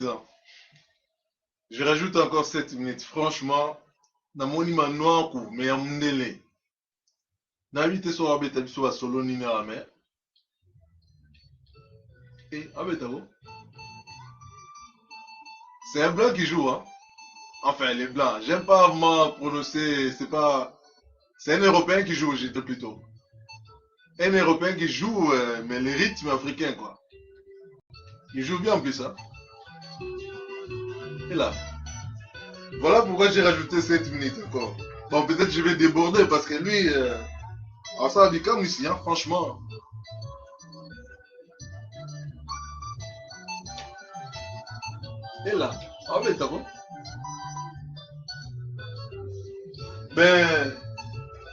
Tiens, je rajoute encore 7 minutes. Franchement, na moni noir mais ya mundele. Na 8 so abeta biso ba solo nini à mais. Et abeta bo. C'est un blanc qui joue, hein. Enfin, les blancs. J'aime pas vraiment prononcer, c'est pas. C'est un Européen qui joue, j'étais plutôt. Un Européen qui joue, mais les rythmes africains, quoi. Il joue bien en plus, hein. Et là. Voilà pourquoi j'ai rajouté 7 minutes encore. Bon, peut-être je vais déborder parce que lui, alors ça a du calme ici, hein, franchement. Et là. Ah, mais t'as bon. Ben,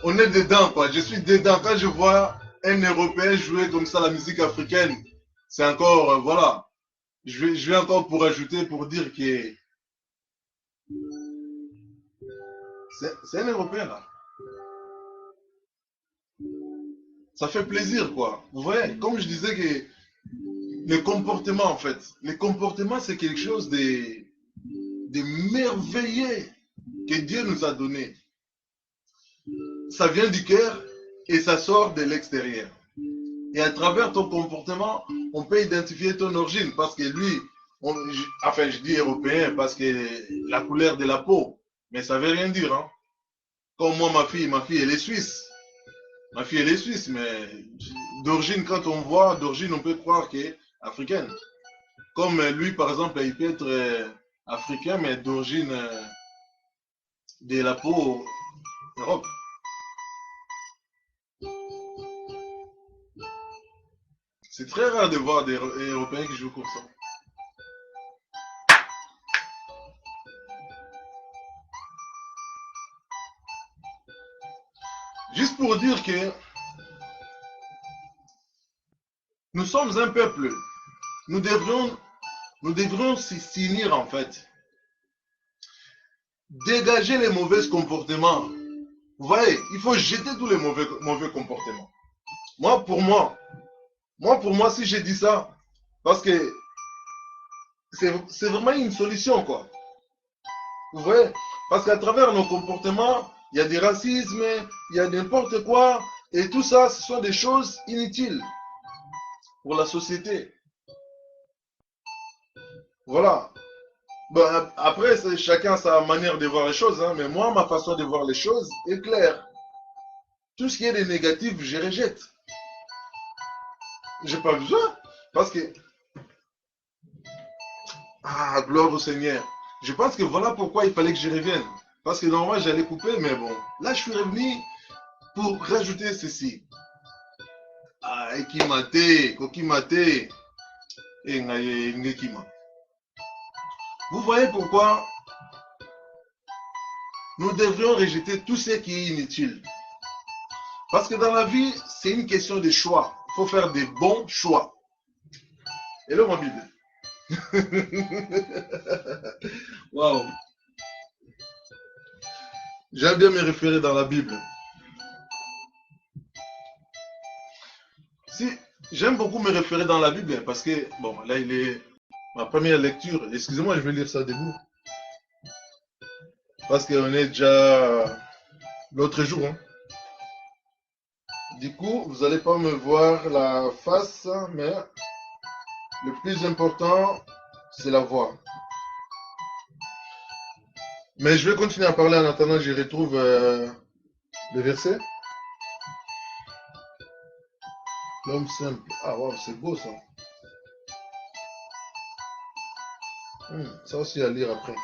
on est dedans, quoi. Je suis dedans. Quand je vois un Européen jouer comme ça la musique africaine, c'est encore, voilà. Je vais encore pour ajouter, pour dire que c'est un Européen, là. Ça fait plaisir, quoi. Vous voyez, comme je disais que les comportements, en fait, les comportements, c'est quelque chose de merveilleux que Dieu nous a donné. Ça vient du cœur et ça sort de l'extérieur. Et à travers ton comportement, on peut identifier ton origine parce que lui, enfin je dis européen parce que la couleur de la peau, mais ça veut rien dire. Hein. Comme moi, ma fille, elle est suisse. Ma fille, elle est suisse, mais d'origine, quand on voit d'origine, on peut croire qu'elle est africaine. Comme lui, par exemple, il peut être africain, mais d'origine de la peau Europe. C'est très rare de voir des Européens qui jouent comme ça. Juste pour dire que nous sommes un peuple. Nous devrions, nous devrions s'unir en fait. Dégager les mauvais comportements. Vous voyez, il faut jeter tous les mauvais comportements. Moi, pour moi, si je dis ça, parce que c'est vraiment une solution, quoi. Vous voyez, parce qu'à travers nos comportements, il y a des racismes, il y a n'importe quoi, et tout ça, ce sont des choses inutiles pour la société. Voilà. Ben, après, chacun sa manière de voir les choses, hein, mais moi, ma façon de voir les choses est claire. Tout ce qui est des négatifs, je rejette. J'ai pas besoin. Parce que, ah, gloire au Seigneur. Je pense que voilà pourquoi il fallait que je revienne. Parce que normalement, j'allais couper, mais bon. Là, je suis revenu pour rajouter ceci. Ah, Ekimate, Kokimate, et Ngekima. Vous voyez pourquoi nous devrions rejeter tout ce qui est inutile. Parce que dans la vie, c'est une question de choix. Il faut faire des bons choix. Et là, ma Bible. Waouh. J'aime bien me référer dans la Bible. Si, j'aime beaucoup me référer dans la Bible parce que, bon, là, il est ma première lecture. Excusez-moi, je vais lire ça debout. Parce qu'on est déjà l'autre jour. Hein. Du coup, vous n'allez pas me voir la face, mais le plus important, c'est la voix. Mais je vais continuer à parler en attendant que je retrouve le verset. L'homme simple. Ah, wow, c'est beau ça. Ça aussi à lire après.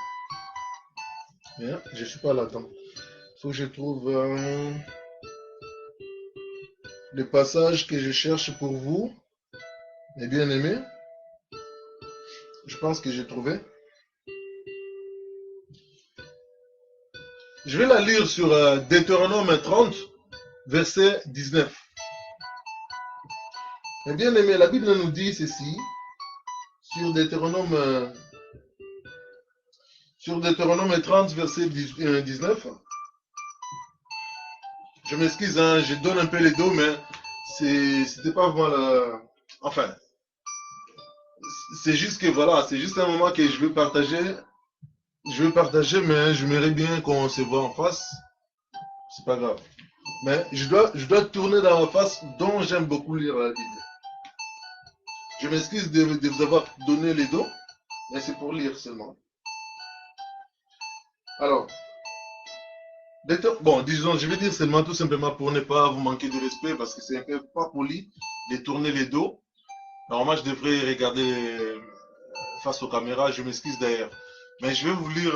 Mais je ne suis pas là-dedans. Il faut que je trouve le passage que je cherche pour vous, mes bien-aimés. Je pense que j'ai trouvé. Je vais la lire sur Deutéronome 30, verset 19. Mes bien-aimés, la Bible nous dit ceci sur Deutéronome 30, verset 19. Je m'excuse, hein, je donne un peu les dos, mais c'était pas vraiment la... Enfin, c'est juste que voilà, c'est juste un moment que je vais partager. Je vais partager, mais j'aimerais bien qu'on se voit en face. C'est pas grave. Mais je dois tourner dans la face dont j'aime beaucoup lire la Bible. Je m'excuse de vous avoir donné les dons, mais c'est pour lire seulement. Alors, bon, disons, je vais dire seulement tout simplement pour ne pas vous manquer de respect, parce que c'est un peu pas poli de tourner les dos. Normalement, je devrais regarder face aux caméras, je m'excuse d'ailleurs. Mais je vais vous lire,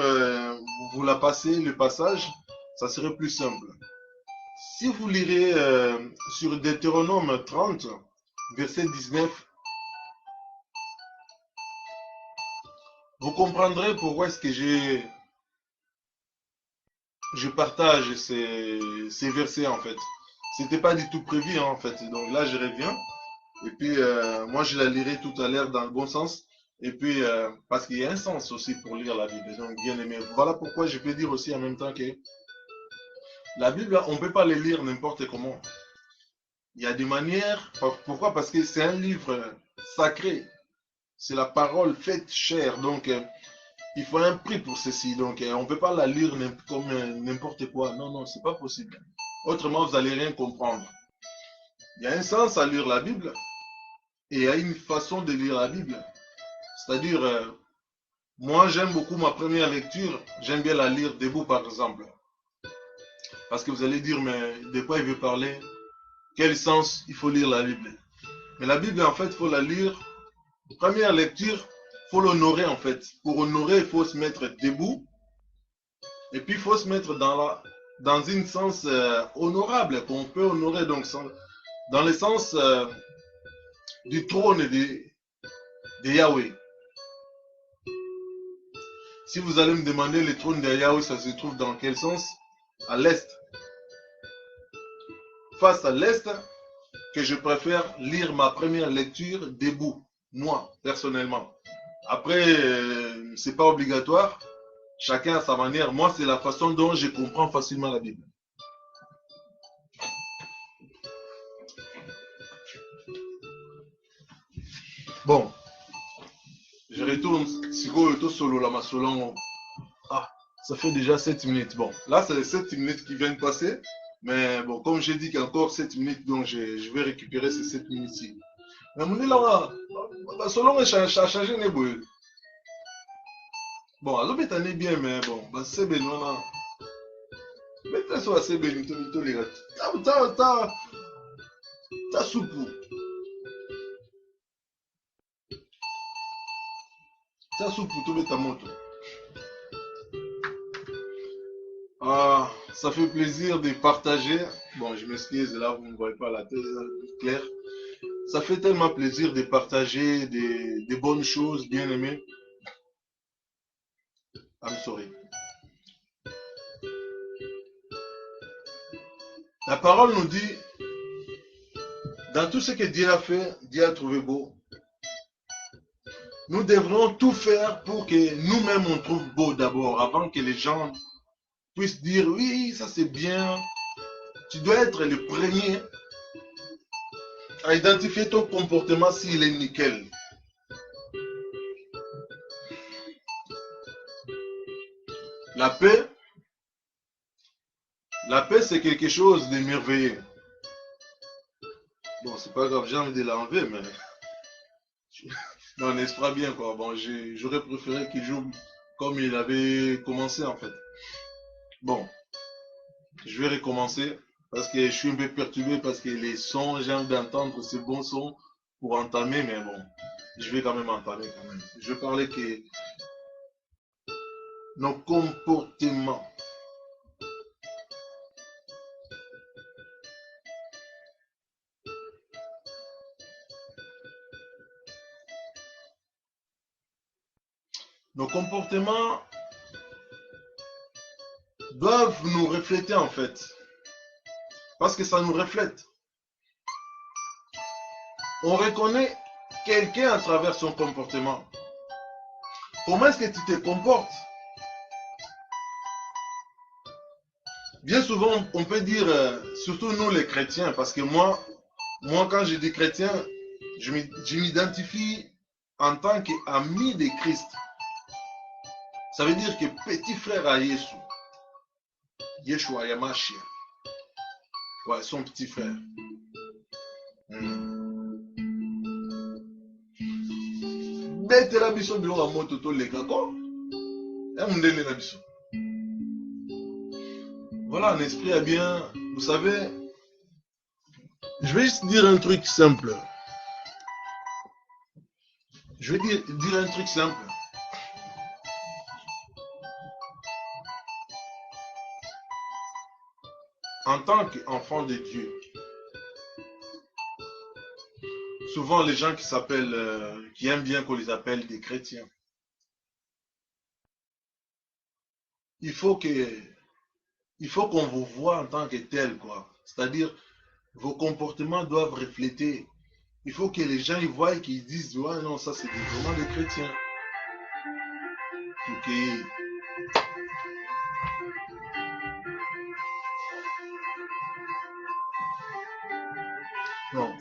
vous la passer, le passage, ça serait plus simple. Si vous lirez sur Deutéronome 30, verset 19, vous comprendrez pourquoi est-ce que je partage ces versets en fait. C'était pas du tout prévu hein, en fait. Donc là, je reviens. Et puis, moi, je la lirai tout à l'heure dans le bon sens. Et puis, parce qu'il y a un sens aussi pour lire la Bible. Donc, bien aimé. Voilà pourquoi je peux dire aussi en même temps que la Bible, on ne peut pas les lire n'importe comment. Il y a des manières. Pourquoi? Parce que c'est un livre sacré. C'est la parole faite chair. Donc, il faut un prix pour ceci. Donc, on ne peut pas la lire comme n'importe quoi. Non, non, c'est pas possible. Autrement, vous n'allez rien comprendre. Il y a un sens à lire la Bible et il y a une façon de lire la Bible. C'est-à-dire, moi, j'aime beaucoup ma première lecture. J'aime bien la lire debout, par exemple. Parce que vous allez dire, mais de quoi il veut parler? Quel sens il faut lire la Bible? Mais la Bible, en fait, il faut la lire. Première lecture, il faut l'honorer, en fait. Pour honorer, il faut se mettre debout. Et puis, il faut se mettre dans un sens honorable, qu'on peut honorer, donc, dans le sens du trône de Yahweh. Si vous allez me demander le trône de Yahweh, ça se trouve dans quel sens? À l'est. Face à l'est, que je préfère lire ma première lecture debout, moi, personnellement. Après, c'est pas obligatoire. Chacun à sa manière. Moi, c'est la façon dont je comprends facilement la Bible. Bon, je retourne. Solo là, ah, ça fait déjà 7 minutes. Bon, là, c'est les 7 minutes qui viennent de passer. Mais bon, comme j'ai dit qu'il y a encore 7 minutes, donc je vais récupérer ces 7 minutes-ci. Mais mon là, selon a changé les bouilles. Bon, alors mais t'en es bien, mais bon, c'est bien, non. Mais t'as soit c'est bien, les gars. T'as soupe. T'as soupe, tout ta moto. Ah, ça fait plaisir de partager. Bon, je m'excuse, là, vous ne voyez pas la tête claire. Ça fait tellement plaisir de partager des bonnes choses, bien aimées. I'm sorry. La parole nous dit, dans tout ce que Dieu a fait, Dieu a trouvé beau. Nous devrions tout faire pour que nous-mêmes on trouve beau d'abord, avant que les gens puissent dire, oui, ça c'est bien. Tu dois être le premier à identifier ton comportement s'il est nickel. La paix, c'est quelque chose de merveilleux. Bon, c'est pas grave, j'ai envie de l'enlever, mais non, n'est-ce pas bien quoi. Bon, j'aurais préféré qu'il joue comme il avait commencé en fait. Bon, je vais recommencer parce que je suis un peu perturbé parce que les sons, j'ai envie d'entendre ces bons sons pour entamer, mais bon, je vais quand même entamer quand même. Je vais parler que nos comportements. Nos comportements doivent nous refléter en fait. Parce que ça nous reflète. On reconnaît quelqu'un à travers son comportement. Comment est-ce que tu te comportes? Bien souvent, on peut dire, surtout nous les chrétiens, parce que moi quand je dis chrétien, je m'identifie en tant qu'ami de Christ, ça veut dire que petit frère à Yeshua, Yeshua Yamashia, ouais, son petit frère. Betela biso biloko moto to leka ko. Voilà, un esprit à bien. Vous savez, je vais juste dire un truc simple. Je vais dire un truc simple. En tant qu'enfant de Dieu, souvent les gens qui s'appellent, qui aiment bien qu'on les appelle des chrétiens, il faut qu'on vous voit en tant que tel, quoi. C'est-à-dire, vos comportements doivent refléter. Il faut que les gens y voient et qu'ils disent, ouais, non, ça c'est vraiment des chrétiens. Ok. Non.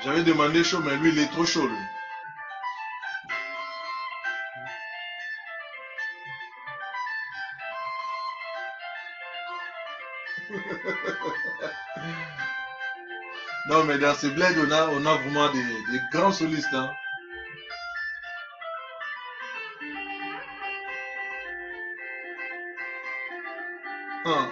J'avais demandé chaud, mais lui, il est trop chaud, lui. Non, mais dans ces bleds, on a vraiment des grands solistes. Hein. Hein.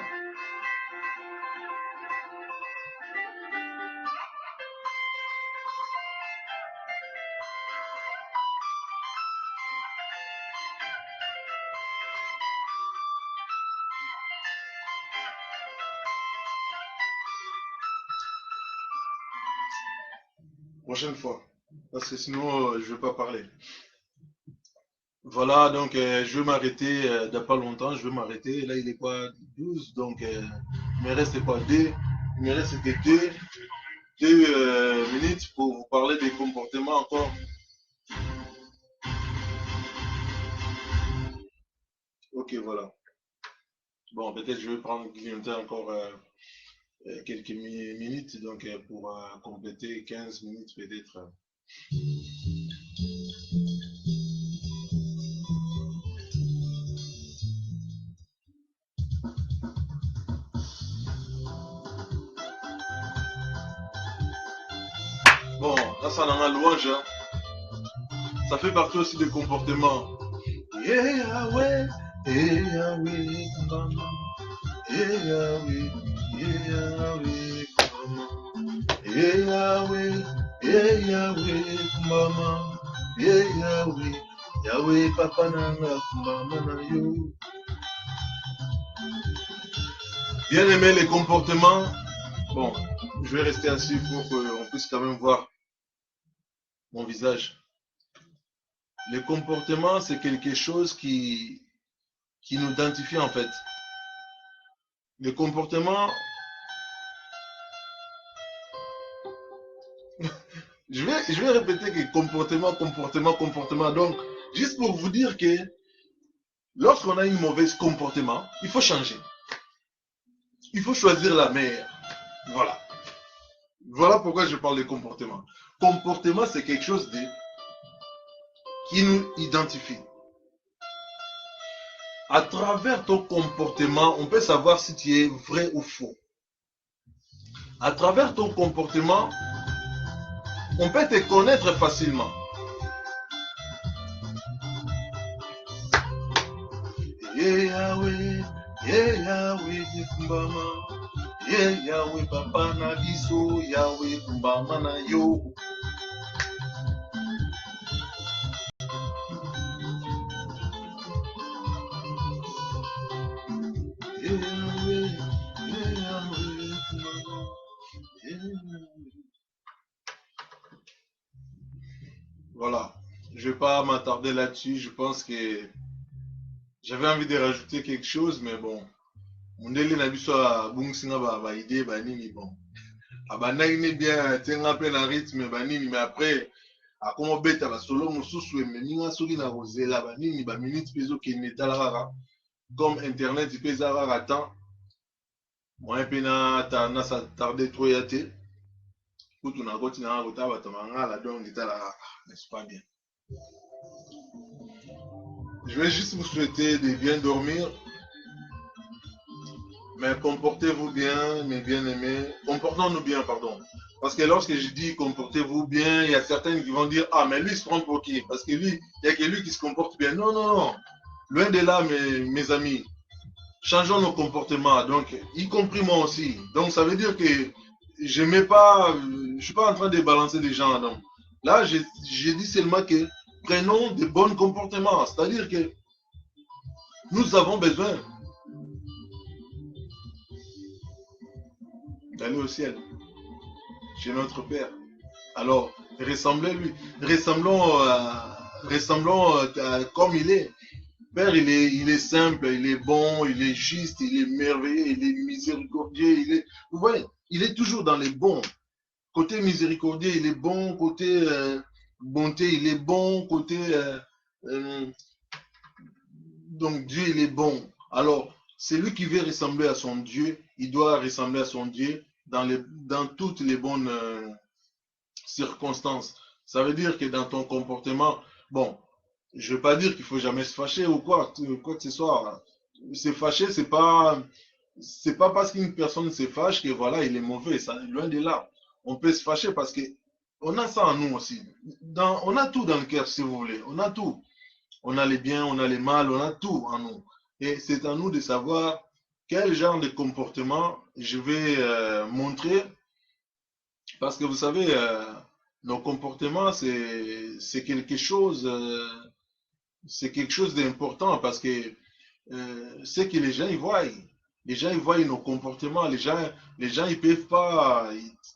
Prochaine fois. Parce que sinon, je ne vais pas parler. Voilà, donc je vais m'arrêter dans pas longtemps. Je vais m'arrêter. Là, il est quoi 12. Donc, il me reste quoi il me reste que deux minutes pour vous parler des comportements encore. Ok, voilà. Bon, peut-être je vais prendre grignoter encore quelques minutes donc pour compléter 15 minutes peut-être. Bon, là ça dans la louange, hein. Ça fait partie aussi des comportements. Yeah, Yahweh, yeah, Yahweh, mama. Yeah, Yahweh, yeah, Yahweh, mama. Yeah, Yahweh, yeah, Yahweh, mama. Yeah, Yahweh, Yahweh, papa nanga, mama na yo. Bien aimer les comportements. Bon, je vais rester assis pour qu'on puisse quand même voir mon visage. Les comportements, c'est quelque chose qui nous identifie en fait. Les comportements, je vais répéter que comportement. Donc, juste pour vous dire que lorsqu'on a un mauvais comportement, il faut changer. Il faut choisir la meilleure. Voilà. Voilà pourquoi je parle de comportement. Comportement, c'est quelque chose qui nous identifie. À travers ton comportement, on peut savoir si tu es vrai ou faux. À travers ton comportement, on peut te connaître facilement. Yeah, Yahweh, yeah, Yahweh, Kumbama. Yeah, Yahweh, Papa na biso, Yahweh, Kumbama na yo. Yeah, Yahweh, yeah, Yahweh, Kumbama. Voilà, je ne vais pas m'attarder là-dessus. Je pense que j'avais envie de rajouter quelque chose, mais bon. Mundele na biso a bungsinga ba idée ba nini bon. Abandaki ne bien tenga pe na rythme ba nini mais après akoma beta ba solo mususu emeninga soki na kozela ba nini ba minute pezo kende tala kaka comme internet pe eza kaka temps moyen pe na sa tarder trop ya te n'est-ce pas bien? Je vais juste vous souhaiter de bien dormir, mais comportez-vous bien, mes bien-aimés. Comportons-nous bien, pardon. Parce que lorsque je dis comportez-vous bien, il y a certains qui vont dire ah, mais lui, il se prend pour qui? Parce que lui, il n'y a que lui qui se comporte bien. Non, non, non. Loin de là, mes amis. Changeons nos comportements, donc, y compris moi aussi. Donc, ça veut dire que je ne suis pas en train de balancer des gens. Donc. Là, j'ai dit seulement que prenons de bons comportements. C'est-à-dire que nous avons besoin d'aller au ciel, chez notre Père. Alors, ressemblez-lui. Ressemblons comme il est. Père, il est simple, il est bon, il est juste, il est merveilleux, il est miséricordieux. Vous voyez, il est toujours dans les bons. Côté miséricordieux, il est bon. Côté bonté, il est bon. Côté euh, donc Dieu, il est bon. Alors, celui qui veut ressembler à son Dieu, il doit ressembler à son Dieu dans toutes les bonnes circonstances. Ça veut dire que dans ton comportement, bon, je ne veux pas dire qu'il ne faut jamais se fâcher ou quoi que ce soit. Se fâcher, c'est pas parce qu'une personne se fâche que voilà, il est mauvais. Ça, loin de là. On peut se fâcher parce que on a ça en nous aussi. On a tout dans le cœur, si vous voulez. On a tout. On a les biens, on a les mal, on a tout en nous. Et c'est à nous de savoir quel genre de comportement je vais montrer. Parce que vous savez, nos comportements, c'est quelque chose d'important parce que c'est que les gens ils voient. Les gens ils voient nos comportements. Les gens ils peuvent pas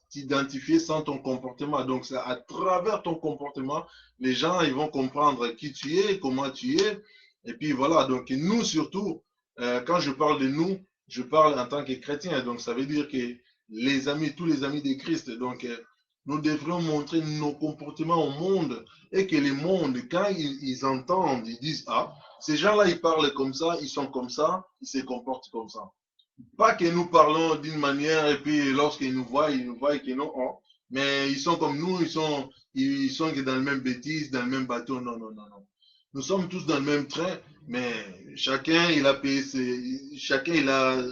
t'identifier sans ton comportement. Donc c'est à travers ton comportement, les gens ils vont comprendre qui tu es, comment tu es. Et puis voilà. Donc nous surtout, quand je parle de nous, je parle en tant que chrétien. Donc ça veut dire que les amis, tous les amis de Christ. Donc nous devrions montrer nos comportements au monde et que le monde, quand ils entendent, ils disent ah, ces gens-là, ils parlent comme ça, ils sont comme ça, ils se comportent comme ça. Pas que nous parlons d'une manière et puis lorsqu'ils nous voient que non, oh, mais ils sont comme nous, ils sont que dans le même bêtise, dans le même bateau. Non, non, non, non. Nous sommes tous dans le même train, mais chacun, il a payé chacun, il a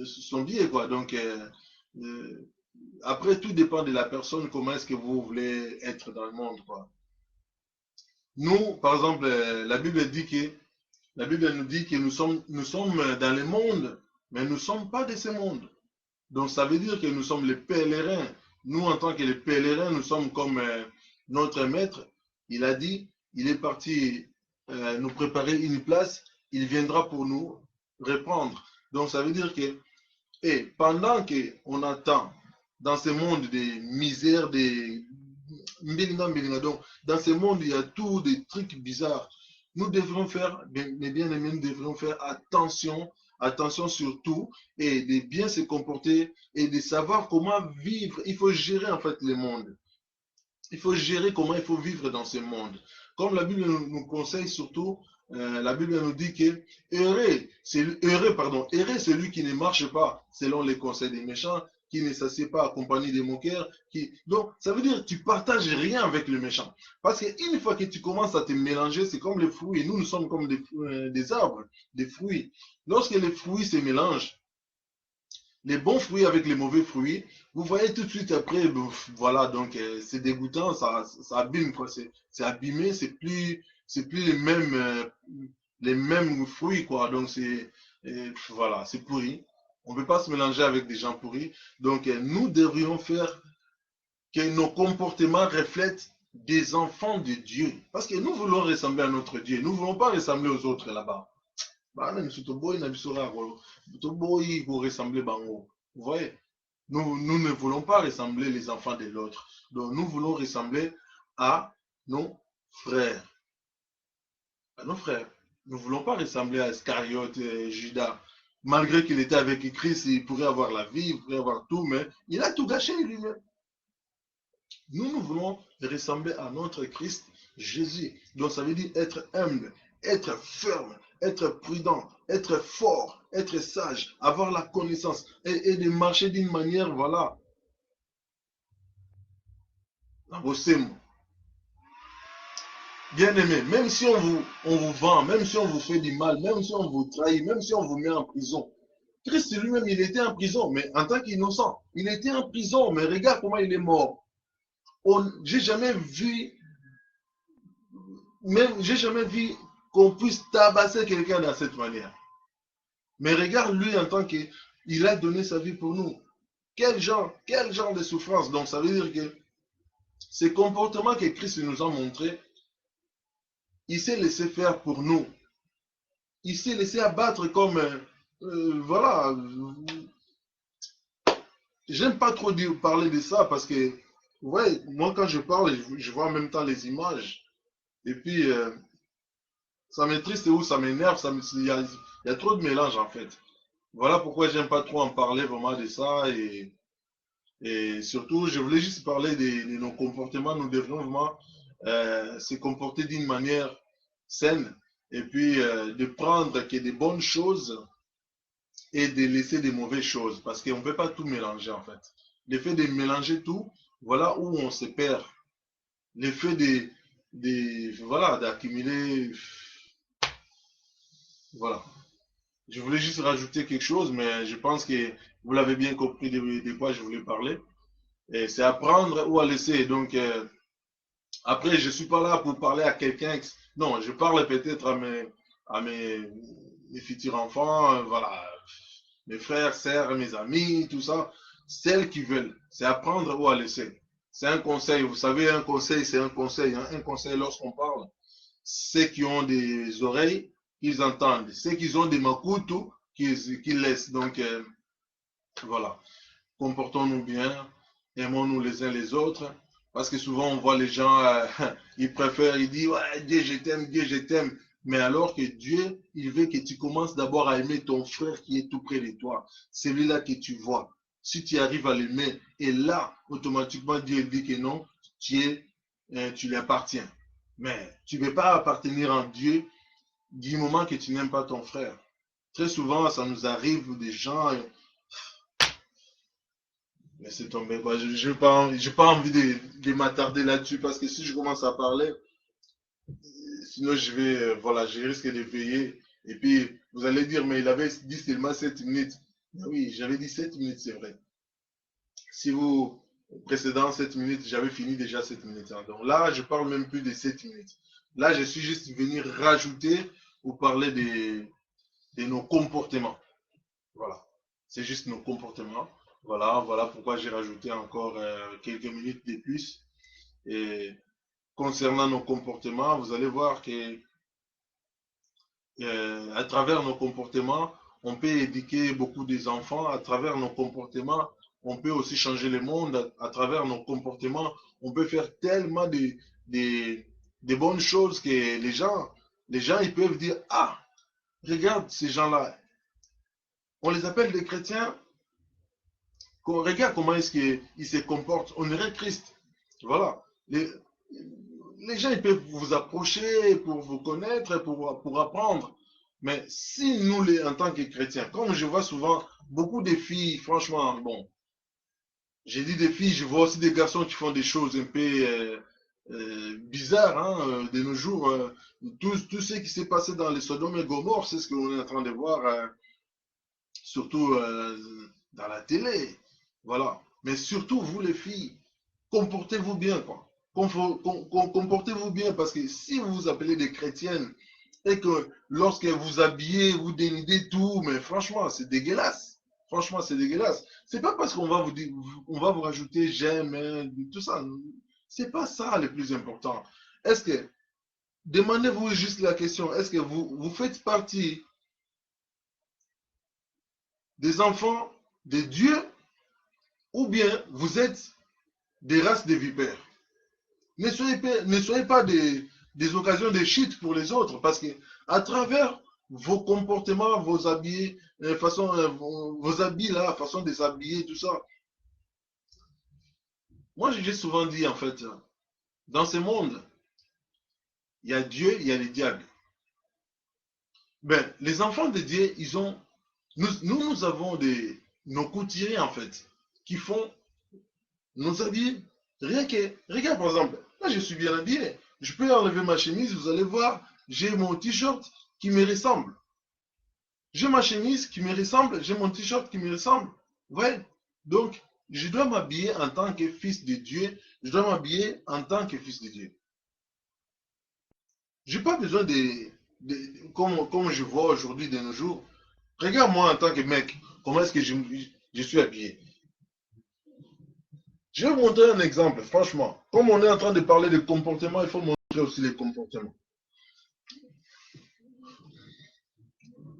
son billet, quoi. Donc, euh, après, tout dépend de la personne, comment est-ce que vous voulez être dans le monde, quoi. Nous, par exemple, la Bible nous dit que nous sommes dans le monde, mais nous ne sommes pas de ce monde. Donc, ça veut dire que nous sommes les pèlerins. Nous, en tant que les pèlerins, nous sommes comme notre maître. Il a dit, il est parti nous préparer une place. Il viendra pour nous reprendre. Donc, ça veut dire que, et pendant qu'on attend dans ce monde de misère, donc, dans ce monde, il y a tous des trucs bizarres. Nous devrions faire, mes bien-aimés, nous devrions faire attention, attention surtout, et de bien se comporter et de savoir comment vivre. Il faut gérer en fait le monde. Il faut gérer comment il faut vivre dans ce monde. Comme la Bible nous conseille surtout, la Bible nous dit que heureux celui qui ne marche pas selon les conseils des méchants, qui ne s'assied pas accompagné des moqueurs. Donc, ça veut dire que tu partages rien avec le méchant. Parce qu'une fois que tu commences à te mélanger, c'est comme les fruits. Nous sommes comme des arbres, des fruits. Lorsque les fruits se mélangent, les bons fruits avec les mauvais fruits, vous voyez tout de suite après, voilà, donc c'est dégoûtant, ça abîme, quoi, c'est abîmé, c'est plus les mêmes fruits, quoi, donc voilà, c'est pourri. On ne peut pas se mélanger avec des gens pourris. Donc nous devrions faire que nos comportements reflètent des enfants de Dieu. Parce que nous voulons ressembler à notre Dieu. Nous ne voulons pas ressembler aux autres là-bas. Pour ressembler Bango. Vous voyez, nous ne voulons pas ressembler les enfants de l'autre. Donc nous voulons ressembler à nos frères. À nos frères. Nous ne voulons pas ressembler à Iscariote et Judas. Malgré qu'il était avec Christ, il pourrait avoir la vie, il pourrait avoir tout, mais il a tout gâché lui-même. Nous voulons ressembler à notre Christ Jésus. Donc ça veut dire être humble, être ferme, être prudent, être fort, être sage, avoir la connaissance et de marcher d'une manière, voilà, Bien aimé, même si on vous vend, même si on vous fait du mal, même si on vous trahit, même si on vous met en prison. Christ lui-même, il était en prison, mais en tant qu'innocent. Il était en prison, mais regarde comment il est mort. J'ai jamais vu, même, j'ai jamais vu qu'on puisse tabasser quelqu'un de cette manière. Mais regarde lui en tant qu'il a donné sa vie pour nous. Quel genre de souffrance. Donc ça veut dire que ces comportements que Christ nous a montrés, il s'est laissé faire pour nous. Il s'est laissé abattre comme, voilà. J'aime pas trop parler de ça parce que, ouais, moi quand je parle, je vois en même temps les images. Et puis, ça m'attriste ou ça m'énerve, il y a trop de mélange en fait. Voilà pourquoi j'aime pas trop en parler vraiment de ça. Et surtout, je voulais juste parler de nos comportements. Nous devrions vraiment se comporter d'une manière saine et puis de prendre que des bonnes choses et de laisser des mauvaises choses parce qu'on ne peut pas tout mélanger en fait. Le fait de mélanger tout, voilà où on se perd. Le fait voilà, d'accumuler, voilà. Je voulais juste rajouter quelque chose, mais je pense que vous l'avez bien compris de quoi je voulais parler. Et c'est apprendre ou à laisser. Donc, après, je ne suis pas là pour parler à quelqu'un. Non, je parle peut-être à mes futurs enfants, voilà, mes frères, sœurs, mes amis, tout ça. Celles qui veulent, c'est apprendre ou à laisser. C'est un conseil. Vous savez, un conseil, c'est un conseil. Hein. Un conseil, lorsqu'on parle, ceux qui ont des oreilles, ils entendent. Ceux qui ont des makutu, qu'ils laissent. Donc, voilà. Comportons-nous bien, aimons-nous les uns les autres. Parce que souvent, on voit les gens, ils préfèrent, ils disent, ouais, Dieu, je t'aime, Dieu, je t'aime. Mais alors que Dieu, il veut que tu commences d'abord à aimer ton frère qui est tout près de toi. Celui-là que tu vois. Si tu arrives à l'aimer, et là, automatiquement, Dieu dit que non, tu lui appartiens. Mais tu ne peux pas appartenir en Dieu du moment que tu n'aimes pas ton frère. Très souvent, ça nous arrive des gens, mais c'est tombé quoi. Je n'ai pas envie de m'attarder là-dessus parce que si je commence à parler, sinon je vais, voilà, je risque de payer. Et puis, vous allez dire, mais il avait dit seulement 7 minutes. Mais oui, j'avais dit 7 minutes, c'est vrai. Si vous, précédant 7 minutes, j'avais fini déjà 7 minutes. Hein. Donc là, je parle même plus de 7 minutes. Là, je suis juste venu rajouter ou parler de nos comportements. Voilà. C'est juste nos comportements. Voilà, voilà pourquoi j'ai rajouté encore quelques minutes de plus. Et concernant nos comportements, vous allez voir que à travers nos comportements, on peut éduquer beaucoup des enfants. À travers nos comportements, on peut aussi changer le monde. À travers nos comportements, on peut faire tellement de bonnes choses que les gens, ils peuvent dire, ah, regarde ces gens-là. On les appelle des chrétiens. Regarde comment est-ce qu'ils se comportent. On dirait Christ. Voilà. Les gens ils peuvent vous approcher pour vous connaître, pour apprendre. Mais si nous, en tant que chrétiens, comme je vois souvent beaucoup de filles, franchement, bon, j'ai dit des filles, je vois aussi des garçons qui font des choses un peu bizarres hein, de nos jours. Tout ce qui s'est passé dans les Sodome et Gomorre, c'est ce qu'on est en train de voir, surtout dans la télé. Voilà. Mais surtout, vous les filles, comportez-vous bien, quoi. Comportez-vous bien parce que si vous vous appelez des chrétiennes et que lorsque vous habillez, vous dénudez tout, mais franchement, c'est dégueulasse. Franchement, c'est dégueulasse. C'est pas parce qu'on va vous dire, on va vous rajouter j'aime, hein, tout ça. C'est pas ça le plus important. Est-ce que, demandez-vous juste la question, est-ce que vous faites partie des enfants de Dieu ou bien vous êtes des races de vipères? Ne soyez pas des occasions de chute pour les autres parce que à travers vos comportements, vos habits, vos habits là, façon de s'habiller, tout ça. Moi, j'ai souvent dit en fait, dans ce monde, il y a Dieu, il y a les diables. Ben, les enfants de Dieu, ils ont, nous avons nos couturiers en fait, qui font nos habits Rien que, regarde par exemple, là je suis bien habillé. Je peux enlever ma chemise, vous allez voir, j'ai mon t-shirt qui me ressemble. J'ai ma chemise qui me ressemble, j'ai mon t-shirt qui me ressemble. Ouais. Donc, je dois m'habiller en tant que fils de Dieu. Je dois m'habiller en tant que fils de Dieu. J'ai pas besoin comme je vois aujourd'hui de nos jours. Regarde-moi en tant que mec, comment est-ce que je suis habillé. Je vais vous montrer un exemple, franchement. Comme on est en train de parler de comportement, il faut montrer aussi les comportements.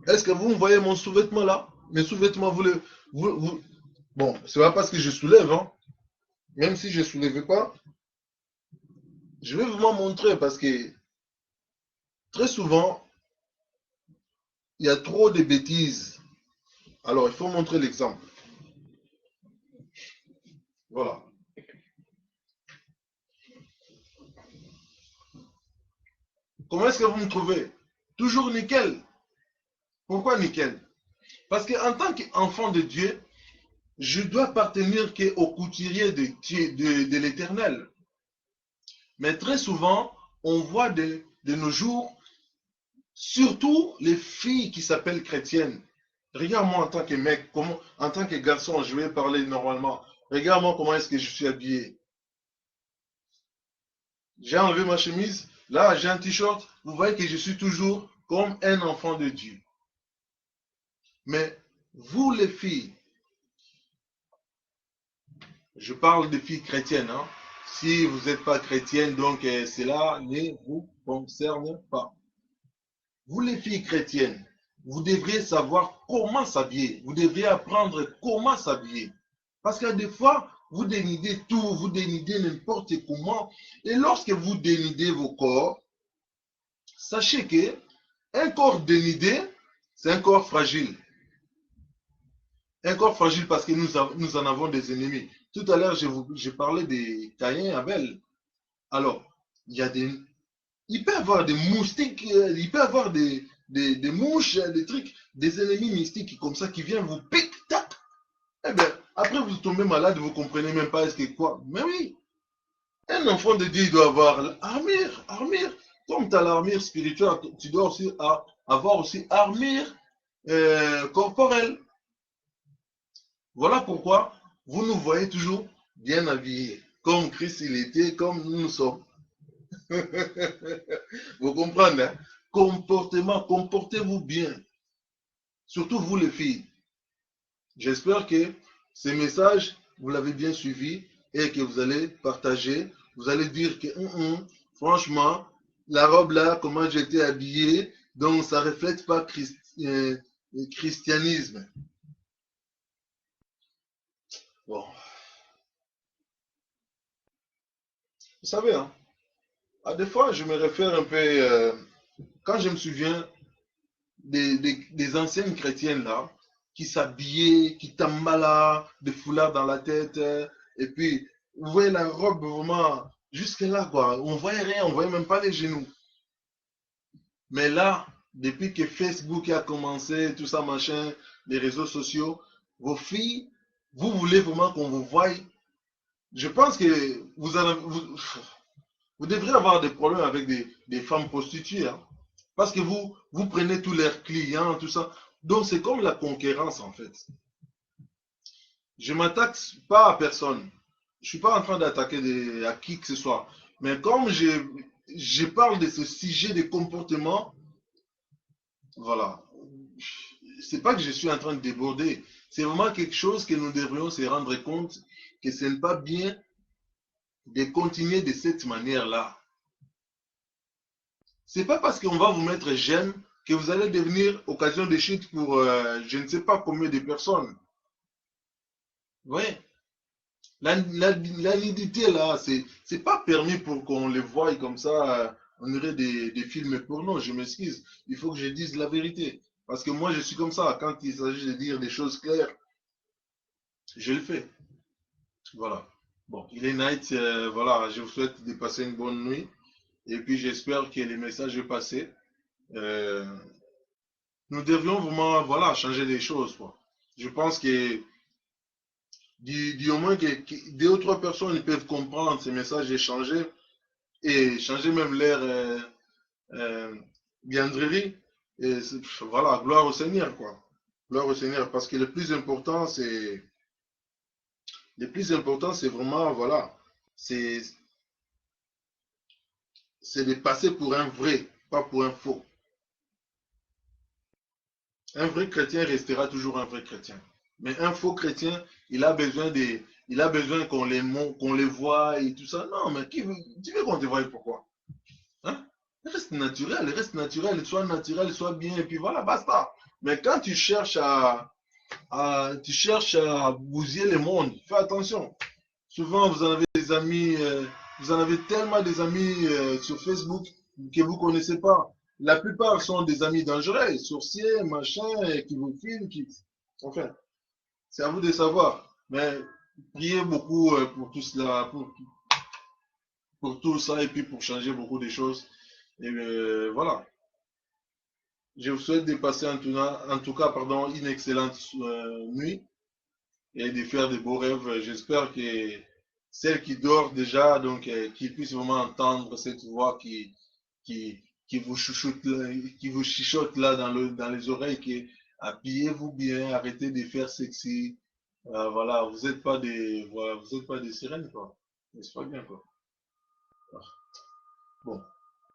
Est-ce que vous me voyez mon sous-vêtement là? Mes sous-vêtements, bon, c'est pas parce que je soulève, hein. Même si je ne soulève pas, je vais vous montrer parce que très souvent, il y a trop de bêtises. Alors, il faut montrer l'exemple. Voilà. Comment est-ce que vous me trouvez? Toujours nickel. Pourquoi nickel? Parce qu'en tant qu'enfant de Dieu, je dois appartenir au couturier de l'Éternel. Mais très souvent, on voit de nos jours, surtout les filles qui s'appellent chrétiennes. Regarde-moi en tant que mec, en tant que garçon, je vais parler normalement. Regarde-moi comment est-ce que je suis habillé. J'ai enlevé ma chemise. Là, j'ai un t-shirt. Vous voyez que je suis toujours comme un enfant de Dieu. Mais vous, les filles, je parle de filles chrétiennes, hein. Si vous n'êtes pas chrétienne, donc cela ne vous concerne pas. Vous, les filles chrétiennes, vous devriez savoir comment s'habiller. Vous devriez apprendre comment s'habiller. Parce que des fois, vous dénidez tout, vous dénidez n'importe comment. Et lorsque vous dénidez vos corps, sachez que un corps dénudé, c'est un corps fragile. Un corps fragile parce que nous en avons des ennemis. Tout à l'heure, j'ai parlé des Caïn et Abel. Alors, il y a il peut y avoir des moustiques, il peut y avoir des mouches, des trucs, des ennemis mystiques comme ça qui viennent vous piquer. Eh bien, après vous tombez malade, vous ne comprenez même pas est-ce que quoi. Mais oui, un enfant de Dieu, il doit avoir l'armure, armure. Comme tu as l'armure spirituelle, tu dois aussi avoir aussi armure corporelle. Voilà pourquoi vous nous voyez toujours bien habillés, comme Christ il était, comme nous sommes. Vous comprenez, hein? Comportement, comportez-vous bien. Surtout vous les filles. J'espère que ces messages, vous l'avez bien suivi et que vous allez partager. Vous allez dire que, franchement, la robe là, comment j'étais habillé, donc ça ne reflète pas christianisme. Bon, vous savez, hein, à des fois, je me réfère un peu, quand je me souviens des anciennes chrétiennes là, qui s'habillaient, qui tambala, des foulards dans la tête, et puis, vous voyez la robe vraiment jusque là, quoi. On voyait rien, on voyait même pas les genoux. Mais là, depuis que Facebook a commencé, tout ça, machin, les réseaux sociaux, vos filles, vous voulez vraiment qu'on vous voie. Je pense que vous devrez avoir des problèmes avec des femmes prostituées, hein. Parce que vous prenez tous leurs clients, tout ça. Donc, c'est comme la concurrence, en fait. Je ne m'attaque pas à personne. Je ne suis pas en train d'attaquer à qui que ce soit. Mais comme je parle de ce sujet de comportement, voilà. C'est pas que je suis en train de déborder. C'est vraiment quelque chose que nous devrions se rendre compte que ce n'est pas bien de continuer de cette manière-là. C'est pas parce qu'on va vous mettre j'aime que vous allez devenir occasion de chute pour je ne sais pas combien de personnes. Oui, la nudité là, c'est pas permis pour qu'on les voie comme ça. On aurait des films porno, je m'excuse. Il faut que je dise la vérité. Parce que moi, je suis comme ça. Quand il s'agit de dire des choses claires, je le fais. Voilà. Bon, il est night. Voilà, je vous souhaite de passer une bonne nuit. Et puis, j'espère que les messages vont passer. Euh, nous devrions vraiment, voilà, changer les choses, quoi. Je pense que Du au moins que deux ou trois personnes peuvent comprendre ces messages échangés et changer même leur euh, viandrerie. Et voilà, gloire au Seigneur, quoi. Gloire au Seigneur, parce que le plus important, c'est vraiment, voilà, c'est c'est de passer pour un vrai, pas pour un faux. Un vrai chrétien restera toujours un vrai chrétien. Mais un faux chrétien, il a besoin qu'on les voie et tout ça. Non, mais tu veux qu'on te voie pourquoi? Hein? Reste naturel, soit bien, et puis voilà, basta. Mais quand tu cherches à bousiller le monde, fais attention. Souvent, vous en avez des amis, vous en avez tellement des amis sur Facebook que vous ne connaissez pas. La plupart sont des amis dangereux, sorciers, machin, qui vous filment, Enfin, c'est à vous de savoir. Mais priez beaucoup pour tout cela, pour tout ça, et puis pour changer beaucoup de choses. Et voilà. Je vous souhaite de passer en tout cas, pardon, une excellente nuit et de faire de beaux rêves. J'espère que celle qui dort déjà, donc, qu'il puisse vraiment entendre cette voix qui vous chuchote là, dans les oreilles, qui habillez-vous bien, arrêtez de faire sexy. Voilà, vous êtes pas des sirènes, quoi. N'est-ce pas bien, quoi. Bon,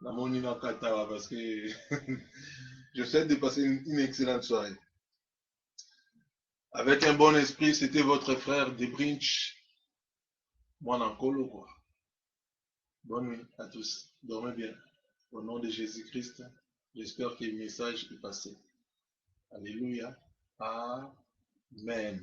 la monina kata, parce que je souhaite de passer une excellente soirée. Avec un bon esprit, c'était votre frère Debrinch, moi Nankolo, quoi. Bonne nuit à tous. Dormez bien. Au nom de Jésus-Christ, j'espère que le message est passé. Alléluia. Amen.